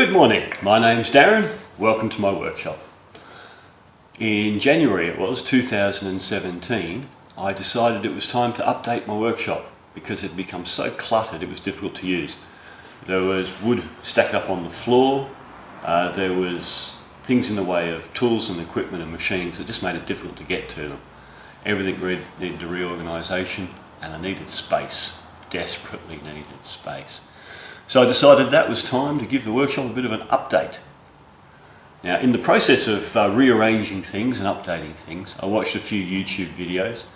Good morning, my name's Darren, welcome to my workshop. In January it was 2017, I decided it was time to update my workshop because it had become so cluttered it was difficult to use. There was wood stacked up on the floor, there was things in the way of tools and equipment and machines that just made it difficult to get to them. Everything needed a reorganisation and I needed space, desperately needed space. So I decided that was time to give the workshop a bit of an update. Now, in the process of rearranging things and updating things, I watched a few YouTube videos.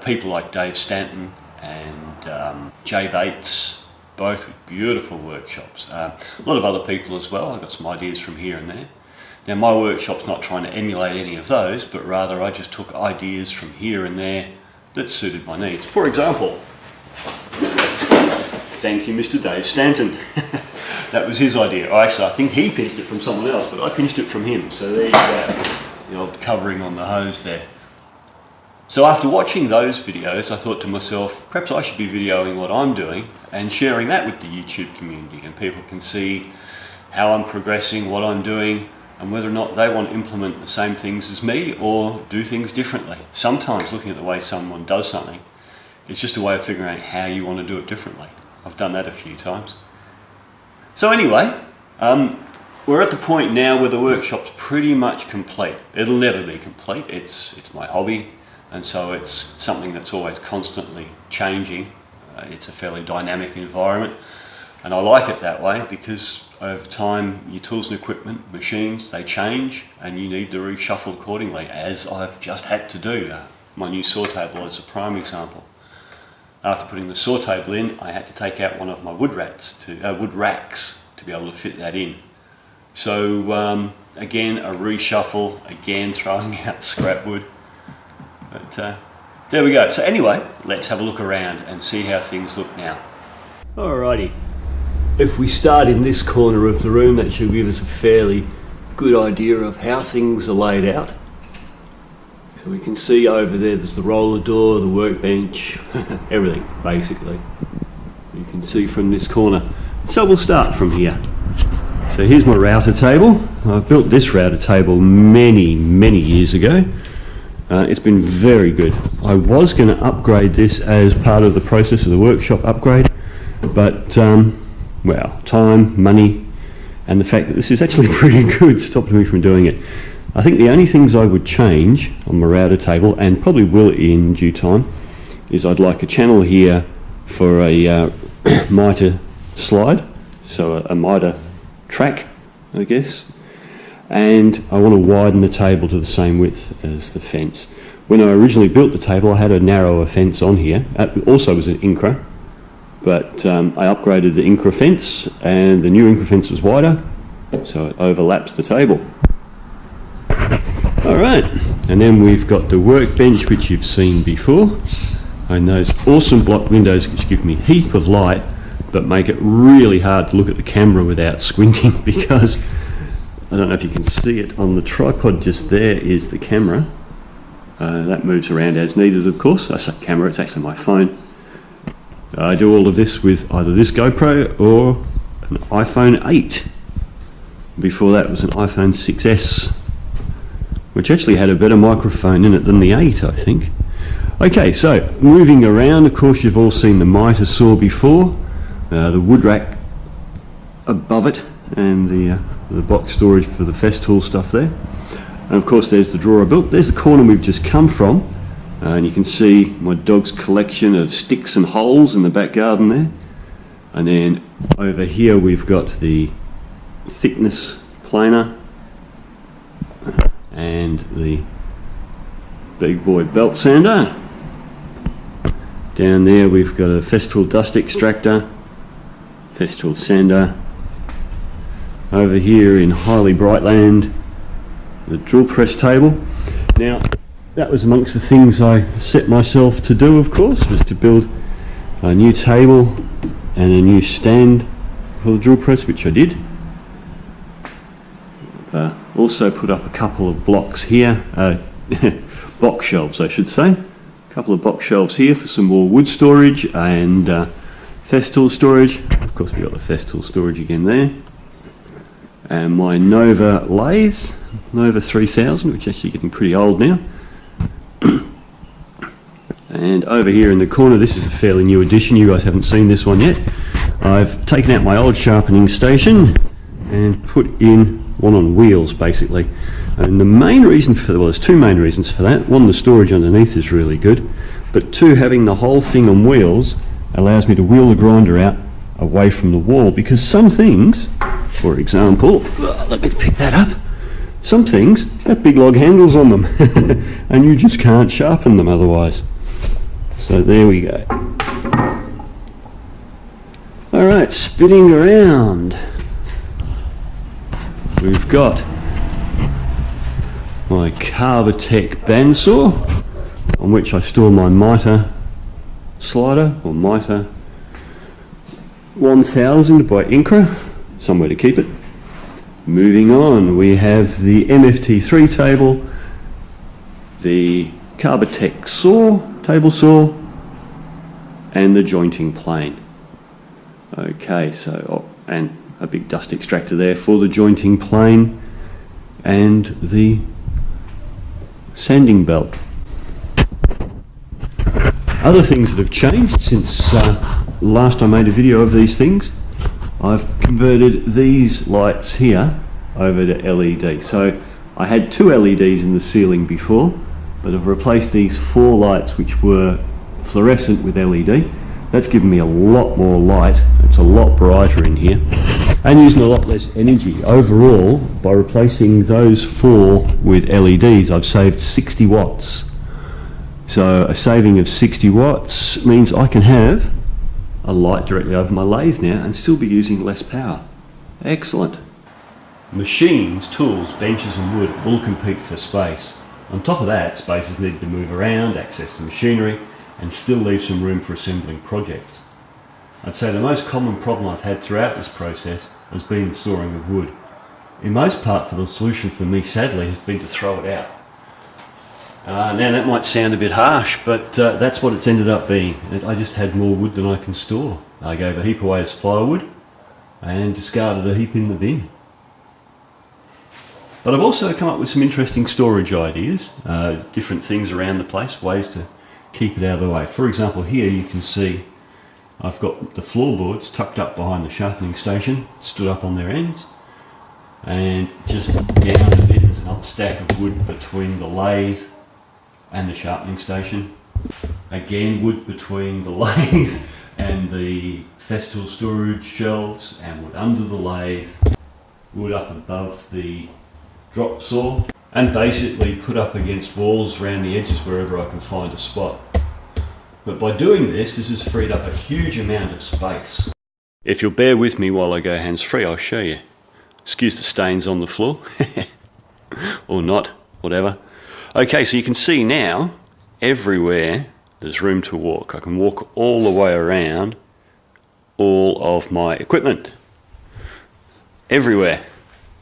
People like Dave Stanton and Jay Bates, both with beautiful workshops. A lot of other people as well. I got some ideas from here and there. Now, my workshop's not trying to emulate any of those, but rather I just took ideas from here and there that suited my needs. For example, thank you, Mr. Dave Stanton. That was his idea. Oh, actually, I think he pinched it from someone else, but I pinched it from him. So there you go, the old covering on the hose there. So after watching those videos, I thought to myself, perhaps I should be videoing what I'm doing and sharing that with the YouTube community, and people can see how I'm progressing, what I'm doing, and whether or not they want to implement the same things as me or do things differently. Sometimes looking at the way someone does something, it's just a way of figuring out how you want to do it differently. I've done that a few times. So anyway, we're at the point now where the workshop's pretty much complete. It'll never be complete. It's my hobby, and so it's something that's always constantly changing. It's a fairly dynamic environment, and I like it that way because over time your tools and equipment, machines, they change, and you need to reshuffle accordingly, as I've just had to do. My new saw table is a prime example. After putting the saw table in, I had to take out one of my wood racks to be able to fit that in. So again, a reshuffle, again throwing out scrap wood. But there we go. So anyway, let's have a look around and see how things look now. Alrighty, if we start in this corner of the room, that should give us a fairly good idea of how things are laid out. So we can see over there's the roller door, the workbench, everything basically. You can see from this corner. So we'll start from here. So here's my router table. I built this router table many years ago. It's been very good. I was going to upgrade this as part of the process of the workshop upgrade, but well, time, money, and the fact that this is actually pretty good stopped me from doing it. I think the only things I would change on my router table, and probably will in due time, is I'd like a channel here for a mitre slide, so a mitre track, I guess, and I want to widen the table to the same width as the fence. When I originally built the table, I had a narrower fence on here. It also was an Incra, but I upgraded the Incra fence, and the new Incra fence was wider, so it overlaps the table. Alright, and then we've got the workbench, which you've seen before, and those awesome block windows which give me a heap of light but make it really hard to look at the camera without squinting, because I don't know if you can see it on the tripod just there is the camera. That moves around as needed, of course. I say camera, it's actually my phone. I do all of this with either this GoPro or an iPhone 8. Before that was an iPhone 6S, which actually had a better microphone in it than the 8, I think. Okay, so moving around, of course you've all seen the mitre saw before, the wood rack above it, and the box storage for the Festool stuff there. And of course there's the drawer I built. There's the corner we've just come from, and you can see my dog's collection of sticks and holes in the back garden there. And then over here we've got the thickness planer and the big boy belt sander. Down there we've got a Festool dust extractor, Festool sander. Over here in Highly Brightland, the drill press table. Now that was amongst the things I set myself to do, of course, was to build a new table and a new stand for the drill press, which I did. Also put up a couple of blocks here, box shelves I should say, a couple of box shelves here for some more wood storage and Festool storage. Of course we've got the Festool storage again there. And my Nova lathe, Nova 3000, which is actually getting pretty old now. And over here in the corner, this is a fairly new addition, you guys haven't seen this one yet. I've taken out my old sharpening station and put in one on wheels basically. And the main reason for, well, there's two main reasons for that. One, the storage underneath is really good, but two, having the whole thing on wheels allows me to wheel the grinder out away from the wall, because some things, for example, let me pick that up, some things have big log handles on them and you just can't sharpen them otherwise. So there we go. Alright, spinning around. We've got my Carbotech bandsaw, on which I store my mitre slider, or mitre 1000 by Incra, somewhere to keep it. Moving on, we have the MFT3 table, the Carbotech saw, table saw, and the jointing plane. Okay, so, and a big dust extractor there for the jointing plane, and the sanding belt. Other things that have changed since last I made a video of these things, I've converted these lights here over to LED. So I had two LEDs in the ceiling before, but I've replaced these four lights which were fluorescent with LED. That's given me a lot more light. It's a lot brighter in here and using a lot less energy. Overall, by replacing those four with LEDs, I've saved 60 watts. So a saving of 60 watts means I can have a light directly over my lathe now and still be using less power. Excellent. Machines, tools, benches and wood all compete for space. On top of that, space is needed to move around, access the machinery, and still leave some room for assembling projects. I'd say the most common problem I've had throughout this process has been the storing of wood. In most part, the solution for me, sadly, has been to throw it out. Now that might sound a bit harsh, but that's what it's ended up being. I just had more wood than I can store. I gave a heap away as firewood and discarded a heap in the bin. But I've also come up with some interesting storage ideas, different things around the place, ways to keep it out of the way. For example, here you can see I've got the floorboards tucked up behind the sharpening station, stood up on their ends, and just down a bit there's another stack of wood between the lathe and the sharpening station. Again, wood between the lathe and the Festool storage shelves, and wood under the lathe, wood up above the drop saw, and basically put up against walls around the edges wherever I can find a spot. But by doing this has freed up a huge amount of space. If you'll bear with me while I go hands-free, I'll show you. Excuse the stains on the floor. Or not, whatever. Okay, so you can see now, everywhere there's room to walk. I can walk all the way around all of my equipment. Everywhere.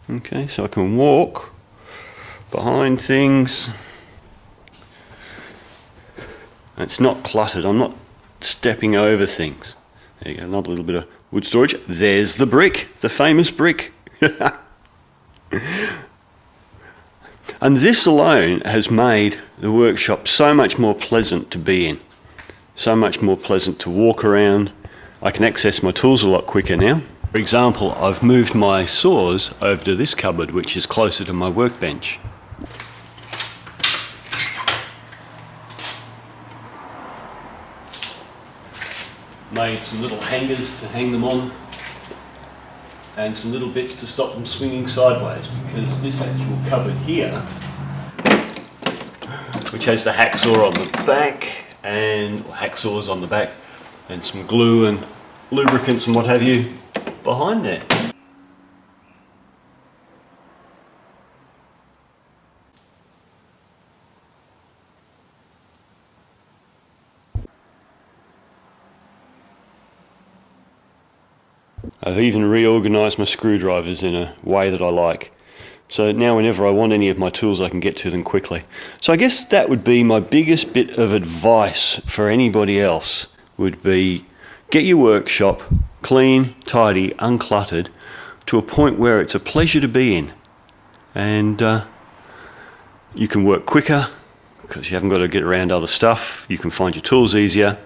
Okay, so I can walk behind things. It's not cluttered, I'm not stepping over things. There you go, another little bit of wood storage. There's the brick, the famous brick. And this alone has made the workshop so much more pleasant to be in. So much more pleasant to walk around. I can access my tools a lot quicker now. For example, I've moved my saws over to this cupboard, which is closer to my workbench. Made some little hangers to hang them on, and some little bits to stop them swinging sideways, because this actual cupboard here, which has the hacksaw on the back, and hacksaws on the back, and some glue and lubricants and what have you behind there. I've even reorganised my screwdrivers in a way that I like. So now whenever I want any of my tools, I can get to them quickly. So I guess that would be my biggest bit of advice for anybody else, would be get your workshop clean, tidy, uncluttered, to a point where it's a pleasure to be in. And you can work quicker because you haven't got to get around other stuff. You can find your tools easier.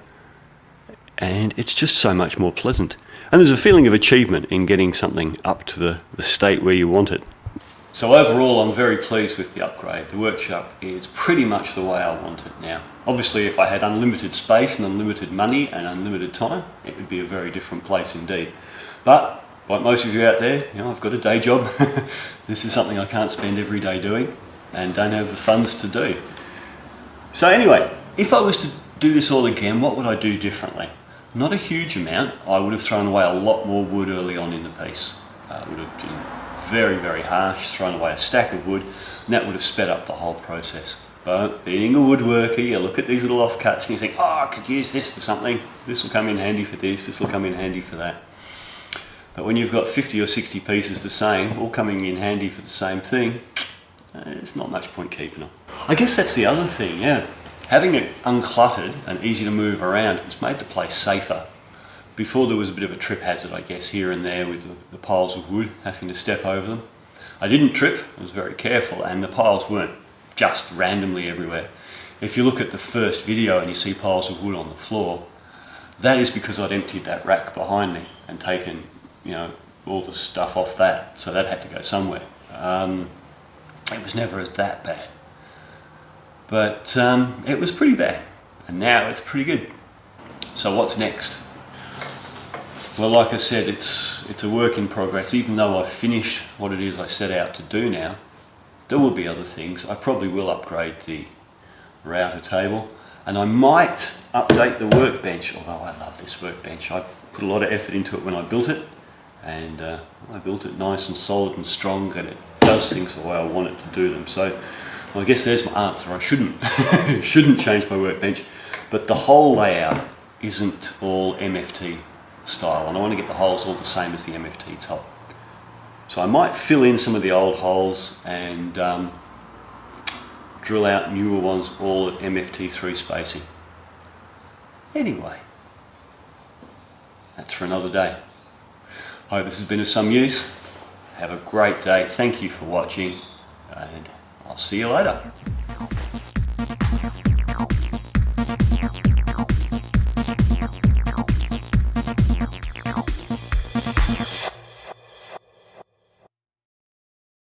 And it's just so much more pleasant. And there's a feeling of achievement in getting something up to the state where you want it. So overall, I'm very pleased with the upgrade. The workshop is pretty much the way I want it now. Obviously, if I had unlimited space and unlimited money and unlimited time, it would be a very different place indeed. But like most of you out there, you know, I've got a day job. This is something I can't spend every day doing and don't have the funds to do. So anyway, if I was to do this all again, what would I do differently? Not a huge amount. I would have thrown away a lot more wood early on in the piece. I would have been very, very harsh, thrown away a stack of wood, and that would have sped up the whole process. But being a woodworker, you look at these little offcuts and you think, oh, I could use this for something. This will come in handy for this will come in handy for that. But when you've got 50 or 60 pieces the same, all coming in handy for the same thing, there's not much point keeping them. I guess that's the other thing, yeah. Having it uncluttered and easy to move around has made the place safer. Before there was a bit of a trip hazard, I guess, here and there with the piles of wood, having to step over them. I didn't trip, I was very careful, and the piles weren't just randomly everywhere. If you look at the first video and you see piles of wood on the floor, that is because I'd emptied that rack behind me and taken, you know, all the stuff off that, so that had to go somewhere. It was never as that bad. But it was pretty bad, and now it's pretty good. So what's next? Well, like I said, it's a work in progress. Even though I've finished what it is I set out to do now, there will be other things. I probably will upgrade the router table, and I might update the workbench, although I love this workbench. I put a lot of effort into it when I built it, and I built it nice and solid and strong, and it does things the way I want it to do them. So well, I guess there's my answer. I shouldn't change my workbench, but the whole layout isn't all MFT style, and I want to get the holes all the same as the MFT top. So I might fill in some of the old holes and drill out newer ones all at MFT3 spacing. Anyway, that's for another day. I hope this has been of some use. Have a great day. Thank you for watching, and I'll see you later.